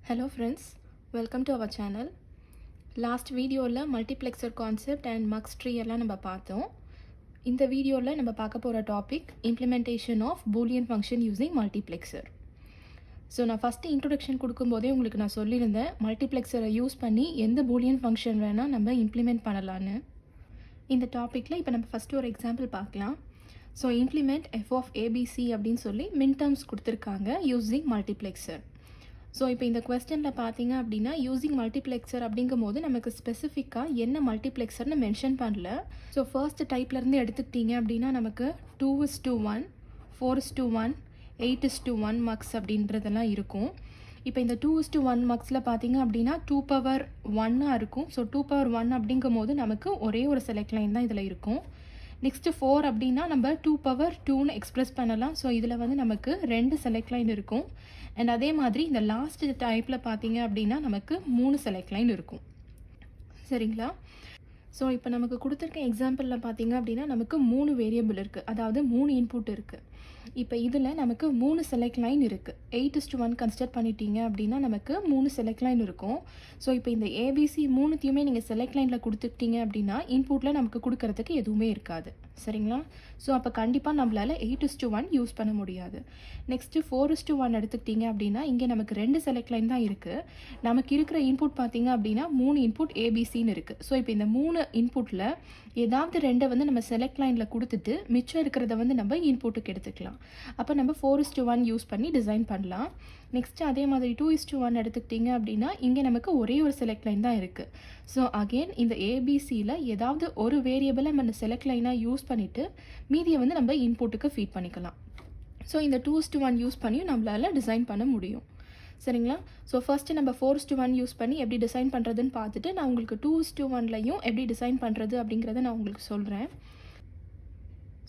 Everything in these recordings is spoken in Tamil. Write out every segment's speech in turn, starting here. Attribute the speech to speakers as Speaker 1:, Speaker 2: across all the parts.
Speaker 1: Hello friends, welcome to our channel. Last video la multiplexer concept and mux tree எல்லாம் நம்ம பார்த்தோம். இந்த வீடியோவில் நம்ம பார்க்க போகிற topic implementation of Boolean function using multiplexer. So நான் ஃபஸ்ட்டு இன்ட்ரொடக்ஷன் கொடுக்கும்போதே உங்களுக்கு நான் சொல்லியிருந்தேன் மல்டிப்ளெக்சரை யூஸ் பண்ணி எந்த Boolean function வேணால் நம்ம இம்ப்ளிமெண்ட் பண்ணலான்னு. இந்த டாப்பிக்கில் இப்போ நம்ம ஃபஸ்ட்டு ஒரு எக்ஸாம்பிள் பார்க்கலாம். So implement f of abc அப்படின்னு சொல்லி மின் டேர்ம்ஸ் கொடுத்துருக்காங்க யூஸிங் மல்டிப்ளெக்சர். ஸோ இப்போ இந்த கொஸ்டினில் பார்த்தீங்க அப்படின்னா யூஸிங் மல்டிப்ளெக்சர் அப்படிங்கும் போது நமக்கு ஸ்பெசிஃபிக்காக என்ன மல்டிப்ளெக்சர்னு மென்ஷன் பண்ணல. ஸோ ஃபர்ஸ்ட் டைப்லேருந்து எடுத்துக்கிட்டிங்க அப்படின்னா நமக்கு 2:1, 4:1, 8:1 மக்ஸ் அப்படின்றதெல்லாம் இருக்கும். இப்போ இந்த 2:1 மக்ஸில் பார்த்தீங்க அப்படின்னா 2^1 இருக்கும். ஸோ 2^1 அப்படிங்கும் போது நமக்கு ஒரே ஒரு செலக்ட் லைன் தான் இதில் இருக்கும். நெக்ஸ்ட்டு 4 அப்படின்னா நம்ம 2^2ன்னு எக்ஸ்ப்ரெஸ் பண்ணலாம். ஸோ இதில் வந்து நமக்கு 2 செலக்ட் லைன் இருக்கும். அண்ட் அதே மாதிரி இந்த லாஸ்ட் டைப்பில் பார்த்தீங்க அப்படின்னா நமக்கு 3 செலக்ட் லைன் இருக்கும். சரிங்களா? ஸோ இப்போ நமக்கு கொடுத்துருக்க எக்ஸாம்பிளில் பார்த்தீங்க அப்படின்னா நமக்கு 3 வேரியபிள் இருக்குது, அதாவது 3 இன்புட் இருக்குது. இப்போ இதில் நமக்கு 3 செலக்ட் லைன் இருக்குது. 8:1 கன்சிடர் பண்ணிட்டீங்க அப்படின்னா நமக்கு 3 செலக்ட் லைன் இருக்கும். ஸோ இப்போ இந்த ஏபிசி மூணுத்தையுமே நீங்கள் செலக்ட் லைனில் கொடுத்துக்கிட்டீங்க அப்படின்னா இன்புட்டில் நமக்கு கொடுக்கறதுக்கு எதுவுமே இருக்காது. சரிங்களா? ஸோ அப்போ கண்டிப்பாக நம்மளால் 8:1 யூஸ் பண்ண முடியாது. நெக்ஸ்ட்டு 4:1 எடுத்துக்கிட்டிங்க அப்படின்னா இங்கே நமக்கு 2 செலக்ட் லைன் தான் இருக்குது. நமக்கு இருக்கிற இன்புட் பார்த்தீங்க அப்படின்னா 3 இன்புட் ஏபிசின்னு இருக்குது. ஸோ இப்போ இந்த 3 இன்புட்டில் ஏதாவது 2 வந்து நம்ம செலக்ட் லைனில் கொடுத்துட்டு மிச்சம் இருக்கிறத வந்து நம்ம இன்புட்டுக்கு எடுத்துக்கலாம். அப்போ நம்ம 4:1 யூஸ் பண்ணி டிசைன் பண்ணலாம். நெக்ஸ்ட்டு அதே மாதிரி 2:1 எடுத்துக்கிட்டிங்க அப்படின்னா இங்கே நமக்கு ஒரே ஒரு செலக்ட் லைன் தான் இருக்குது. ஸோ அகெயின் இந்த ஏபிசியில் ஏதாவது ஒரு வேரியபிளை நம்ம செலக்ட் லைனாக யூஸ் பண்ணிவிட்டு மீதியை வந்து நம்ம இன்புட்டுக்கு ஃபீட் பண்ணிக்கலாம். ஸோ இந்த 2:1 யூஸ் பண்ணியும் நம்மளால் டிசைன் பண்ண முடியும். சரிங்களா? ஸோ ஃபஸ்ட்டு நம்ம 4:1 யூஸ் பண்ணி எப்படி டிசைன் பண்ணுறதுன்னு பார்த்துட்டு நான் உங்களுக்கு 2:1லையும் எப்படி டிசைன் பண்ணுறது அப்படிங்கிறத நான் உங்களுக்கு சொல்கிறேன்.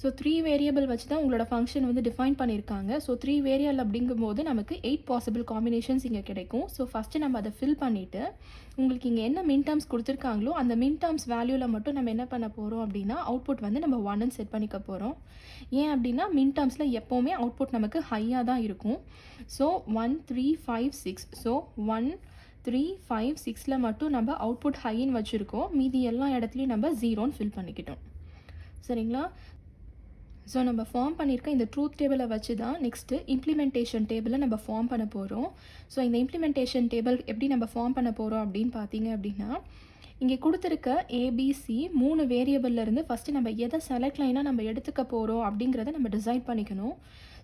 Speaker 1: ஸோ 3 வேரியபிள் வச்சு தான் உங்களோட ஃபங்க்ஷன் வந்து டிஃபைன் பண்ணியிருக்காங்க. ஸோ 3 வேரியபிள் அப்படிங்கும்போது நமக்கு 8 பாசிபிள் காம்பினேஷன்ஸ் இங்கே கிடைக்கும். ஸோ ஃபஸ்ட்டு நம்ம அதை ஃபில் பண்ணிவிட்டு உங்களுக்கு இங்கே என்ன மின் டேர்ம்ஸ் கொடுத்துருக்காங்களோ அந்த மின் டேர்ம்ஸ் வேல்யூவில் மட்டும் நம்ம என்ன பண்ண போகிறோம் அப்படின்னா அவுட்புட் வந்து நம்ம 1ன்னு செட் பண்ணிக்க போகிறோம். ஏன் அப்படின்னா மின் டேர்ம்ஸில் எப்போவுமே அவுட்புட் நமக்கு ஹையாக தான் இருக்கும். ஸோ 1, 3, 5, 6. ஸோ 1, 3, 5, 6ல் மட்டும் நம்ம அவுட்புட் ஹைன்னு வச்சுருக்கோம். மீதி எல்லா இடத்துலையும் நம்ம 0ன்னு ஃபில் பண்ணிக்கிட்டோம். சரிங்களா? ஸோ நம்ம ஃபார்ம் பண்ணியிருக்க இந்த ட்ரூத் டேபிளை வச்சு தான் நெக்ஸ்ட்டு இம்ப்ளிமெண்டேஷன் டேபிளை நம்ம ஃபார்ம் பண்ண போகிறோம். ஸோ இந்த இம்ப்ளிமெண்டேஷன் டேபிள் எப்படி நம்ம ஃபார்ம் பண்ண போகிறோம் அப்படின்னு பார்த்தீங்க அப்படின்னா இங்கே கொடுத்துருக்க ஏபிசி 3 வேரியபிள்லேருந்து ஃபஸ்ட்டு நம்ம எதை செலக்ட் லைனாக நம்ம எடுத்துக்க போகிறோம் அப்படிங்கிறத நம்ம டிசைன் பண்ணிக்கணும்.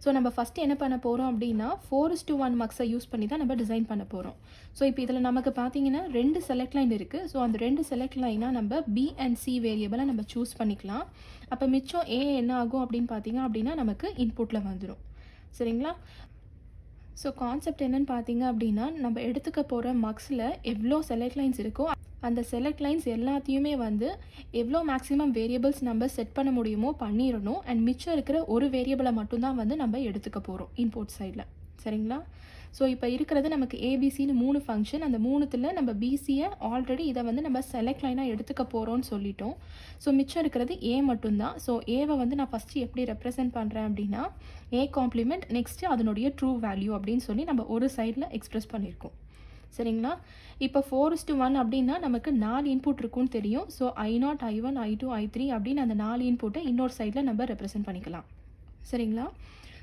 Speaker 1: ஸோ நம்ம ஃபஸ்ட்டு என்ன பண்ண போகிறோம் அப்படின்னா 4:1 மக்ஸை யூஸ் பண்ணி தான் நம்ம டிசைன் பண்ண போகிறோம். ஸோ இப்போ இதில் நமக்கு பார்த்தீங்கன்னா 2 செலக்ட் லைன் இருக்குது. ஸோ அந்த 2 செலக்ட் லைனாக நம்ம பி அண்ட் சி வேரியபிளை நம்ம சூஸ் பண்ணிக்கலாம். அப்போ மிச்சம் ஏ என்ன ஆகும் அப்படின்னு பார்த்தீங்க அப்படின்னா நமக்கு இன்புட்டில் வந்துடும். சரிங்களா? ஸோ கான்செப்ட் என்னன்னு பார்த்தீங்க அப்படின்னா நம்ம எடுத்துக்க போகிற மக்ஸில் எவ்வளோ செலக்ட் லைன்ஸ் இருக்கோ அந்த செலக்ட் லைன்ஸ் எல்லாத்தையுமே வந்து எவ்வளோ மேக்ஸிமம் வேரியபிள்ஸ் நம்ம செட் பண்ண முடியுமோ பண்ணிடணும். அண்ட் மிச்சம் இருக்கிற ஒரு வேரியபிளை மட்டும்தான் வந்து நம்ம எடுத்துக்க போகிறோம் இன்புட் சைடில். சரிங்களா? ஸோ இப்போ இருக்கிறது நமக்கு ஏபிசின்னு 3 ஃபங்க்ஷன். அந்த 3த்தில் நம்ம பிசியை ஆல்ரெடி இதை வந்து நம்ம செலக்ட் லைனாக எடுத்துக்க போகிறோன்னு சொல்லிட்டோம். ஸோ மிச்சம் இருக்கிறது ஏ மட்டும்தான். ஸோ ஏவை வந்து நான் ஃபஸ்ட்டு எப்படி ரெப்ரசென்ட் பண்ணுறேன் அப்படின்னா ஏ காம்ப்ளிமெண்ட் நெக்ஸ்ட்டு அதனுடைய ட்ரூ வேல்யூ அப்படின்னு சொல்லி நம்ம ஒரு சைடில் எக்ஸ்ப்ரெஸ் பண்ணியிருக்கோம். சரிங்களா? இப்போ 4:1 அப்படின்னா நமக்கு 4 இன்புட் இருக்குன்னு தெரியும். So I0, I1, I2, I3 அப்படின்னு அந்த 4 இன்புட்டை இன்னொரு சைடில் நம்ம ரெப்ரசென்ட் பண்ணிக்கலாம். சரிங்களா?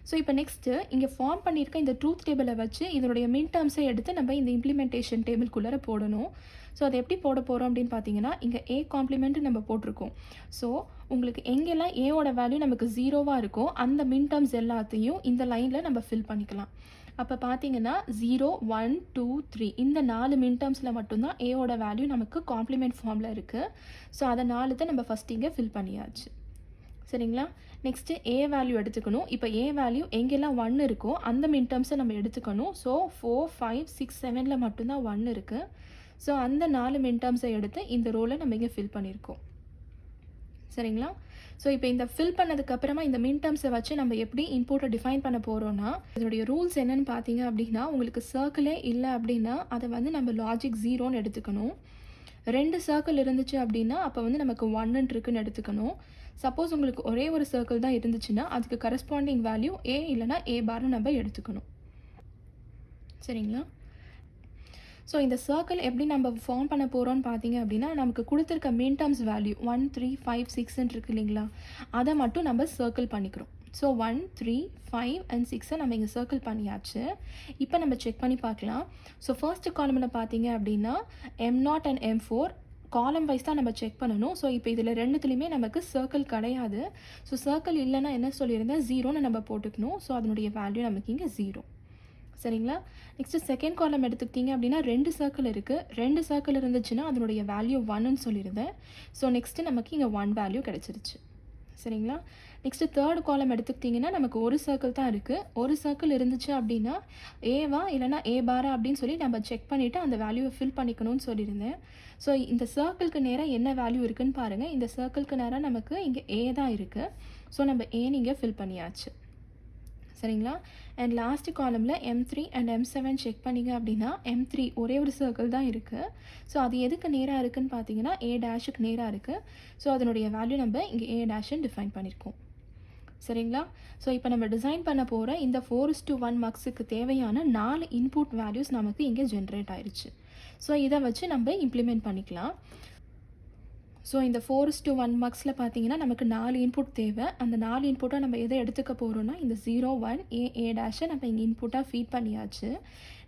Speaker 1: ஸோ இப்போ நெக்ஸ்ட்டு இங்கே ஃபார்ம் பண்ணியிருக்க இந்த ட்ரூத் டேபிளை வச்சு இதனுடைய மின் டேர்ம்ஸை எடுத்து நம்ம இந்த இம்ப்ளிமெண்டேஷன் டேபிள்குள்ளே போடணும். ஸோ அதை எப்படி போட போகிறோம் அப்படின்னு பார்த்தீங்கன்னா இங்கே ஏ காம்ப்ளிமெண்ட் நம்ம போட்டிருக்கோம். ஸோ உங்களுக்கு எங்கெல்லாம் ஏவோட வேல்யூ நமக்கு 0வாக இருக்கோ அந்த மின் டேர்ம்ஸ் எல்லாத்தையும் இந்த லைனில் நம்ம ஃபில் பண்ணிக்கலாம். அப்போ பார்த்தீங்கன்னா 0, 1, 2, 3 இந்த 4 மின் டேர்ம்ஸில் மட்டும்தான் ஏவோட வேல்யூ நமக்கு காம்ப்ளிமெண்ட் ஃபார்மில் இருக்குது. ஸோ அதை 4 நம்ம ஃபஸ்ட் இங்கே ஃபில் பண்ணியாச்சு. சரிங்களா? நெக்ஸ்ட்டு ஏ வேல்யூ எடுத்துக்கணும். இப்போ ஏ வேல்யூ எங்கெல்லாம் 1 இருக்கோ அந்த மின் டேர்ம்ஸை நம்ம எடுத்துக்கணும். ஸோ 4, 5, 6, 7ல் மட்டும்தான் 1 இருக்குது. ஸோ அந்த 4 மின் டேர்ம்ஸை எடுத்து இந்த ரோவில் நம்ம இங்கே ஃபில் பண்ணியிருக்கோம். சரிங்களா? ஸோ இப்போ இந்த ஃபில் பண்ணதுக்கப்புறமா இந்த மின் டேர்ம்ஸை வச்சு நம்ம எப்படி இன்புட்டை டிஃபைன் பண்ண போகிறோன்னா இதனுடைய ரூல்ஸ் என்னென்னு பார்த்தீங்க அப்படின்னா உங்களுக்கு சர்க்கிளே இல்லை அப்படின்னா அதை வந்து நம்ம லாஜிக் 0ன்னு எடுத்துக்கணும். 2 சர்க்கிள் இருந்துச்சு அப்படின்னா அப்போ வந்து நமக்கு 1 இருக்குன்னு எடுத்துக்கணும். சப்போஸ் உங்களுக்கு ஒரே ஒரு சர்க்கிள் தான் இருந்துச்சுன்னா அதுக்கு கரஸ்பாண்டிங் வேல்யூ ஏ இல்லைனா ஏ பார்னு நம்ம எடுத்துக்கணும். சரிங்களா? ஸோ இந்த சர்க்கிள் எப்படி நம்ம ஃபார்ம் பண்ண போகிறோம்னு பார்த்தீங்க அப்படின்னா, நமக்கு கொடுத்துருக்க மின் டேர்ம்ஸ் வேல்யூ 1, 3, 5, 6ன்னு இருக்கு இல்லைங்களா, அதை மட்டும் நம்ம சர்க்கிள் பண்ணிக்கிறோம். ஸோ 1, 3, 5 அண்ட் 6 நம்ம இங்கே சர்க்கிள் பண்ணியாச்சு. இப்போ நம்ம செக் பண்ணி பார்க்கலாம். ஸோ ஃபர்ஸ்ட் காலமில் பார்த்தீங்க அப்படின்னா M0 அண்ட் M4 காலம் வைஸ் தான் நம்ம செக் பண்ணணும். ஸோ இப்போ இதில் ரெண்டுத்துலேயுமே நமக்கு சர்க்கிள் கிடையாது. ஸோ சர்க்கிள் இல்லைன்னா என்ன சொல்லியிருந்தேன், 0ன்னு நம்ம போட்டுக்கணும். ஸோ அதனுடைய வேல்யூ நமக்கு இங்கே 0. சரிங்களா. நெக்ஸ்ட்டு செகண்ட் காலம் எடுத்துக்கிட்டிங்க அப்படின்னா 2 சர்க்கிள் இருக்குது. 2 சர்க்கிள் இருந்துச்சுன்னா அதனுடைய வேல்யூ 1ன்னு சொல்லியிருந்தேன். ஸோ நெக்ஸ்ட்டு நமக்கு இங்கே 1 வேல்யூ கிடச்சிருச்சு. சரிங்களா. நெக்ஸ்ட்டு தேர்ட் காலம் எடுத்துக்கிட்டிங்கன்னா நமக்கு ஒரு சர்க்கிள் தான் இருக்குது. ஒரு சர்க்கிள் இருந்துச்சு அப்படின்னா ஏவா இல்லைனா ஏ பாரா அப்படின்னு சொல்லி நம்ம செக் பண்ணிவிட்டு அந்த வேல்யூவை ஃபில் பண்ணிக்கணும்னு சொல்லியிருந்தேன். ஸோ இந்த சர்க்கிளுக்கு நேராக என்ன வேல்யூ இருக்குதுன்னு பாருங்கள். இந்த சர்க்கிளுக்கு நேராக நமக்கு இங்கே ஏ தான் இருக்குது. ஸோ நம்ம ஏன்னு இங்கே ஃபில் பண்ணியாச்சு. சரிங்களா. அண்ட் லாஸ்ட் காலமில் M3 அண்ட் M7 செக் பண்ணிங்க அப்படின்னா M3 ஒரே ஒரு சர்க்கிள் தான் இருக்குது. ஸோ அது எதுக்கு நேராக இருக்குதுன்னு பார்த்தீங்கன்னா A டேஷுக்கு நேராக இருக்குது. ஸோ அதனுடைய வேல்யூ நம்ம இங்கே A டேஷ்ன்னு டிஃபைன் பண்ணியிருக்கோம். சரிங்களா. ஸோ இப்போ நம்ம டிசைன் பண்ண போகிற இந்த 4:1 மக்ஸுக்கு தேவையான 4 இன்புட் வேல்யூஸ் நமக்கு இங்கே ஜென்ரேட் ஆயிடுச்சு. ஸோ இதை வச்சு நம்ம இம்ப்ளிமெண்ட் பண்ணிக்கலாம். ஸோ இந்த 4:1 மக்ஸில் பார்த்தீங்கன்னா நமக்கு 4 இன்புட் தேவை. அந்த 4 இன்புட்டாக நம்ம எதை எடுத்துக்க போகிறோம்னா இந்த 0, 1, A டேஷை நம்ம இங்கே இன்புட்டாக ஃபீட் பண்ணியாச்சு.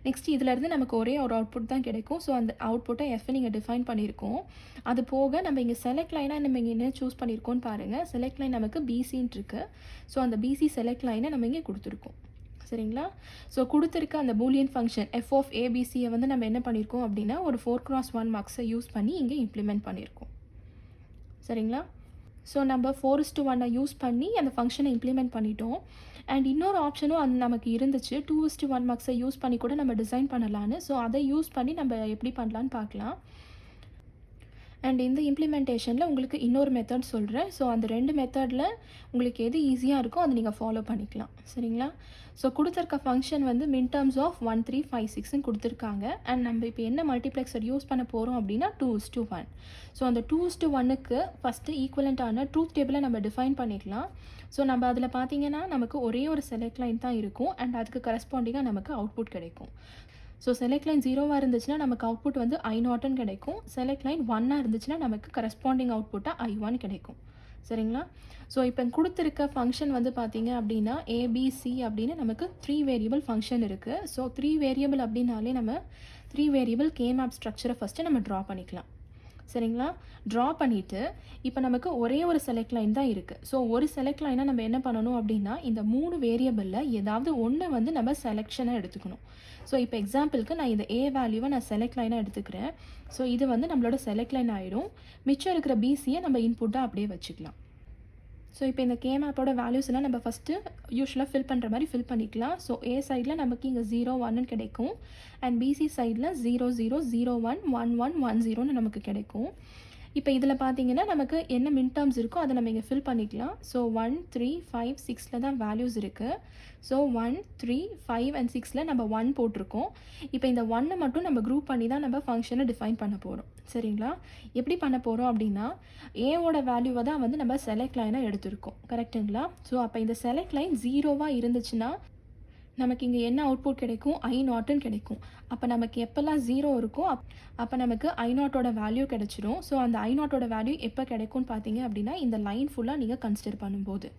Speaker 1: நெக்ஸ்ட் இதிலேருந்து நமக்கு ஒரே ஒரு அவுட்புட் தான் கிடைக்கும். ஸோ அந்த அவுட்புட்டை F நீங்கள் டிஃபைன் பண்ணியிருக்கோம். அது போக நம்ம இங்கே செலக்ட் லைனாக நம்ம இங்கே என்ன சூஸ் பண்ணியிருக்கோன்னு பாருங்கள். செலக்ட் லைன் நமக்கு BCன்னு இருக்குது. ஸோ அந்த BC செலக்ட் லைனை நம்ம இங்கே கொடுத்துருக்கோம். சரிங்களா. ஸோ கொடுத்துருக்க அந்த பூலியன் ஃபங்க்ஷன் F of ABCயை வந்து நம்ம என்ன பண்ணியிருக்கோம் அப்படின்னா ஒரு 4x1 மக்ஸை யூஸ் பண்ணி இங்கே இம்ப்ளிமெண்ட் பண்ணியிருக்கோம். சரிங்களா. ஸோ நம்ம 4:1 யூஸ் பண்ணி அந்த ஃபங்க்ஷனை இம்ப்ளிமெண்ட் பண்ணிட்டோம். அண்ட் இன்னொரு ஆப்ஷனும் அது நமக்கு இருந்துச்சு. 2:1 மக்ஸை யூஸ் பண்ணி கூட நம்ம டிசைன் பண்ணலான்னு. ஸோ அதை யூஸ் பண்ணி நம்ம எப்படி பண்ணலான்னு பார்க்கலாம். அண்ட் இந்த இம்ப்ளிமெண்டேஷனில் உங்களுக்கு இன்னொரு மெத்தட் சொல்கிறேன். ஸோ அந்த 2 மெத்தடில் உங்களுக்கு எது ஈஸியாக இருக்கோ அதை நீங்கள் ஃபாலோ பண்ணிக்கலாம். சரிங்களா. ஸோ கொடுத்துருக்க ஃபங்க்ஷன் வந்து மின் டேர்ம்ஸ் ஆஃப் 1, 3, 5, 6ன்னு கொடுத்துருக்காங்க. அண்ட் நம்ம இப்போ என்ன மல்டிப்ளெக்சர் யூஸ் பண்ண போகிறோம் அப்படின்னா 2:1. ஸோ அந்த 2:1க்கு ஃபஸ்ட்டு ஈக்குவலண்ட்டான ட்ரூத் டேபிளை நம்ம டிஃபைன் பண்ணிக்கலாம். ஸோ நம்ம அதில் பார்த்தீங்கன்னா நமக்கு ஒரே ஒரு செலக்ட் லைன் தான் இருக்கும். அண்ட் அதுக்கு கரஸ்பாண்டிங்காக நமக்கு அவுட்புட் கிடைக்கும். ஸோ செலக்ட் லைன் 0வாக இருந்துச்சுன்னா நமக்கு அவுட்புட் வந்து I0ன்னு கிடைக்கும். செலக்ட் லைன் 1ஆக இருந்துச்சுன்னா நமக்கு கரஸ்பாண்டிங் அவுட்புட்டாக I1 கிடைக்கும். சரிங்களா. ஸோ இப்போ கொடுத்துருக்க ஃபங்க்ஷன் வந்து பார்த்தீங்க அப்படின்னா ABC அப்படின்னு நமக்கு 3 வேரியபிள் ஃபங்க்ஷன் இருக்குது. ஸோ 3 வேரியபிள் அப்படின்னாலே நம்ம 3 வேரியபிள் K-மேப் ஸ்ட்ரக்சரை ஃபஸ்ட்டு நம்ம ட்ரா பண்ணிக்கலாம். சரிங்களா. ட்ரா பண்ணிவிட்டு இப்போ நமக்கு ஒரே ஒரு செலக்ட் லைன் தான் இருக்குது. ஸோ ஒரு செலக்ட் லைனை நம்ம என்ன பண்ணணும் அப்படின்னா இந்த 3 வேரியபிளில் ஏதாவது ஒன்று வந்து நம்ம செலெக்ஷனாக எடுத்துக்கணும். ஸோ இப்போ எக்ஸாம்பிளுக்கு நான் இந்த A வேல்யூவை நான் செலக்ட் லைனாக எடுத்துக்கிறேன். ஸோ இது வந்து நம்மளோட செலக்ட் லைன் ஆகிடும். மிச்சம் இருக்கிற BCயை நம்ம இன்புட்டாக அப்படியே வச்சுக்கலாம். ஸோ இப்போ இந்த K-மேப்போட வேல்யூஸ் எல்லாம் நம்ம ஃபஸ்ட்டு யூஸ்வலாக ஃபில் பண்ணுற மாதிரி ஃபில் பண்ணிக்கலாம். ஸோ A சைடில் நமக்கு இங்கே 0, 1ன்னு கிடைக்கும். அண்ட் BC சைடில் 0, 0, 0, 1, 1, 1, 1, 0ன்னு நமக்கு கிடைக்கும். இப்போ இதில் பார்த்தீங்கன்னா நமக்கு என்ன மின் டேர்ம்ஸ் இருக்கோ அதை நம்ம இங்கே ஃபில் பண்ணிக்கலாம். ஸோ 1, 3, 5, 6ல் தான் வேல்யூஸ் இருக்குது. ஸோ 1, 3, 5 அண்ட் 6ல் நம்ம 1 போட்டிருக்கோம். இப்போ இந்த 1 மட்டும் நம்ம குரூப் பண்ணி தான் நம்ம ஃபங்க்ஷனை டிஃபைன் பண்ண போகிறோம். சரிங்களா. எப்படி பண்ண போகிறோம் அப்படின்னா ஏவோட வேல்யூவை தான் வந்து நம்ம செலக்ட் லைனாக எடுத்திருக்கோம். கரெக்டுங்களா. ஸோ அப்போ இந்த செலக்ட் லைன் 0வாக இருந்துச்சுன்னா நமக்கு இங்கே என்ன அவுட்புட் கிடைக்கும், I0ன்னு கிடைக்கும். அப்போ நமக்கு எப்போல்லாம் 0 இருக்கோ அப்போ நமக்கு I0ஓட வேல்யூ கிடைச்சிடும். ஸோ அந்த I0ஓட வேல்யூ எப்போ கிடைக்கும்னு பார்த்தீங்க அப்படின்னா இந்த லைன் ஃபுல்லாக நீங்கள் கன்சிடர் பண்ணும்போது.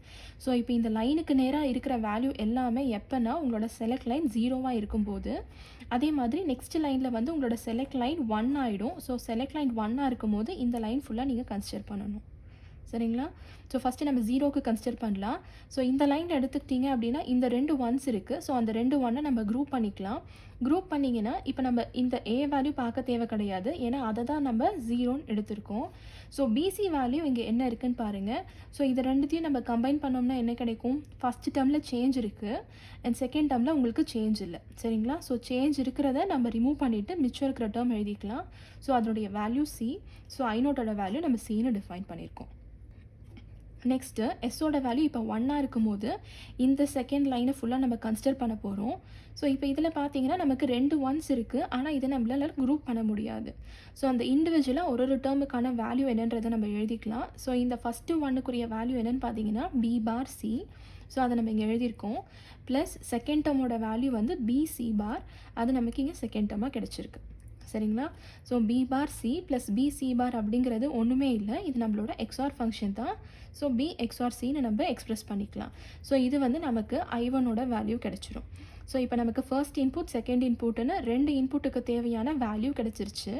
Speaker 1: ஸோ இப்போ இந்த லைனுக்கு நேராக இருக்கிற வேல்யூ எல்லாமே எப்போனா உங்களோட செலக்ட் லைன் 0வாக இருக்கும்போது. அதே மாதிரி நெக்ஸ்ட் லைனில் வந்து உங்களோட செலக்ட் லைன் 1 ஆகிடும். ஸோ செலக்ட் லைன் 1ஆக இருக்கும்போது இந்த லைன் ஃபுல்லாக நீங்கள் கன்சிடர் பண்ணணும். சரிங்களா. ஸோ ஃபஸ்ட்டு நம்ம 0க்கு கன்சிடர் பண்ணலாம். ஸோ இந்த லைனில் எடுத்துக்கிட்டிங்க அப்படின்னா இந்த 2 1s இருக்குது. ஸோ அந்த 2 1 நம்ம குரூப் பண்ணிக்கலாம். குரூப் பண்ணிங்கன்னா இப்போ நம்ம இந்த A வேல்யூ பார்க்க தேவை கிடையாது. ஏன்னா அதை தான் நம்ம 0ன்னு எடுத்திருக்கோம். ஸோ BC வேல்யூ இங்கே என்ன இருக்குதுன்னு பாருங்கள். ஸோ இது ரெண்டுத்தையும் நம்ம கம்பைன் பண்ணோம்னா என்ன கிடைக்கும், ஃபஸ்ட்டு டேர்மில் சேஞ்ச் இருக்குது அண்ட் செகண்ட் டேர்மில் உங்களுக்கு சேஞ்ச் இல்லை. சரிங்களா. ஸோ சேஞ்ச் இருக்கிறத நம்ம ரிமூவ் பண்ணிவிட்டு மிச்சம் இருக்கிற டேர்ம் எழுதிக்கலாம். ஸோ அதனுடைய வேல்யூ C. ஸோ I0ஓட வேல்யூ நம்ம Cன்னு டிஃபைன் பண்ணியிருக்கோம். நெக்ஸ்ட்டு எஸ்ஸோட வேல்யூ இப்போ 1ஆக இருக்கும்போது இந்த செகண்ட் லைனை ஃபுல்லாக நம்ம கன்சிடர் பண்ண போகிறோம். ஸோ இப்போ இதில் பார்த்தீங்கன்னா நமக்கு 2 1s இருக்குது. ஆனால் இதை நம்மளால் குரூப் பண்ண முடியாது. ஸோ அந்த இண்டிவிஜுவலாக ஒரு டேர்முக்கான வேல்யூ என்னன்றதை நம்ம எழுதிக்கலாம். ஸோ இந்த ஃபஸ்ட்டு 1க்குரிய வேல்யூ என்னென்னு பார்த்தீங்கன்னா B⁻C. ஸோ அதை நம்ம இங்கே எழுதியிருக்கோம். ப்ளஸ் செகண்ட் டேர்மோட வேல்யூ வந்து BC⁻. அது நமக்கு இங்கே செகண்ட் டேர்மாக கிடச்சிருக்கு. சரிங்களா? So B bar C plus B C bar அப்படிங்கிறது ஒன்றுமே இல்லை, இது நம்மளோட எக்ஸ்ஆர் ஃபங்க்ஷன் தான். ஸோ பி எக்ஸ்ஆர் சின்னு நம்ம எக்ஸ்ப்ரெஸ் பண்ணிக்கலாம். ஸோ இது வந்து நமக்கு I1ஓட வேல்யூ கிடச்சிரும். ஸோ இப்போ நமக்கு ஃபர்ஸ்ட் இன்புட் செகண்ட் இன்புட்டுன்னு 2 இன்புட்டுக்கு தேவையான வேல்யூ கிடச்சிருச்சு.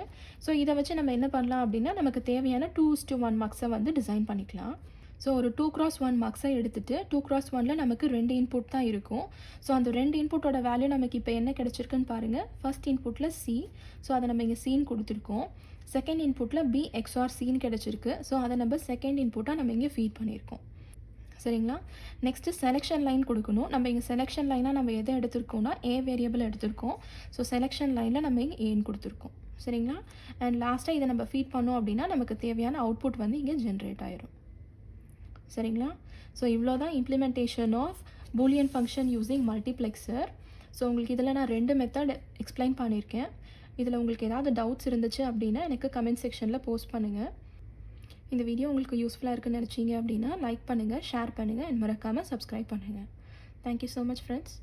Speaker 1: ஸோ இதை வச்சு நம்ம என்ன பண்ணலாம் அப்படின்னா, நமக்கு தேவையான 2:1 மார்க்ஸை வந்து டிசைன் பண்ணிக்கலாம். ஸோ ஒரு 2x1 மார்க்ஸை எடுத்துகிட்டு 2x1ல் நமக்கு 2 இன்புட் தான் இருக்கும். ஸோ அந்த 2 இன்புட்டோட வேல்யூ நமக்கு இப்போ என்ன கிடச்சிருக்குன்னு பாருங்கள். ஃபர்ஸ்ட் இன்புட்டில் சி, ஸோ அதை நம்ம இங்கே சீன் கொடுத்துருக்கோம். செகண்ட் இன்புட்டில் பி எக்ஸ்ஆர் சின்னு கிடச்சிருக்கு. ஸோ அதை நம்ம செகண்ட் இன்புட்டாக நம்ம இங்கே ஃபீட் பண்ணியிருக்கோம். சரிங்களா? நெக்ஸ்ட்டு செலெக்ஷன் லைன் கொடுக்கணும். நம்ம இங்கே செலெக்ஷன் லைனாக நம்ம எதை எடுத்திருக்கோம்னா ஏ வேரியபிள் எடுத்திருக்கோம். ஸோ செலெக்ஷன் லைனில் நம்ம இங்கே ஏன்னு கொடுத்துருக்கோம். சரிங்களா? அண்ட் லாஸ்ட்டாக இதை நம்ம ஃபீட் பண்ணோம் அப்படின்னா நமக்கு தேவையான அவுட்புட் வந்து இங்கே ஜென்ரேட் ஆயிரும். சரிங்களா? ஸோ இவ்வளோ தான் implementation of Boolean function using multiplexer. So உங்களுக்கு இதில் நான் 2 மெத்தட் எக்ஸ்பிளைன் பண்ணியிருக்கேன். இதில் உங்களுக்கு ஏதாவது டவுட்ஸ் இருந்துச்சு அப்படின்னா எனக்கு கமெண்ட் செக்ஷனில் போஸ்ட் பண்ணுங்கள். இந்த வீடியோ உங்களுக்கு யூஸ்ஃபுல்லாக இருக்குன்னு நினச்சிங்க அப்படின்னா லைக் பண்ணுங்கள், ஷேர் பண்ணுங்கள், அண்ட் மறக்காமல் சப்ஸ்கிரைப் பண்ணுங்கள். Thank you so much friends.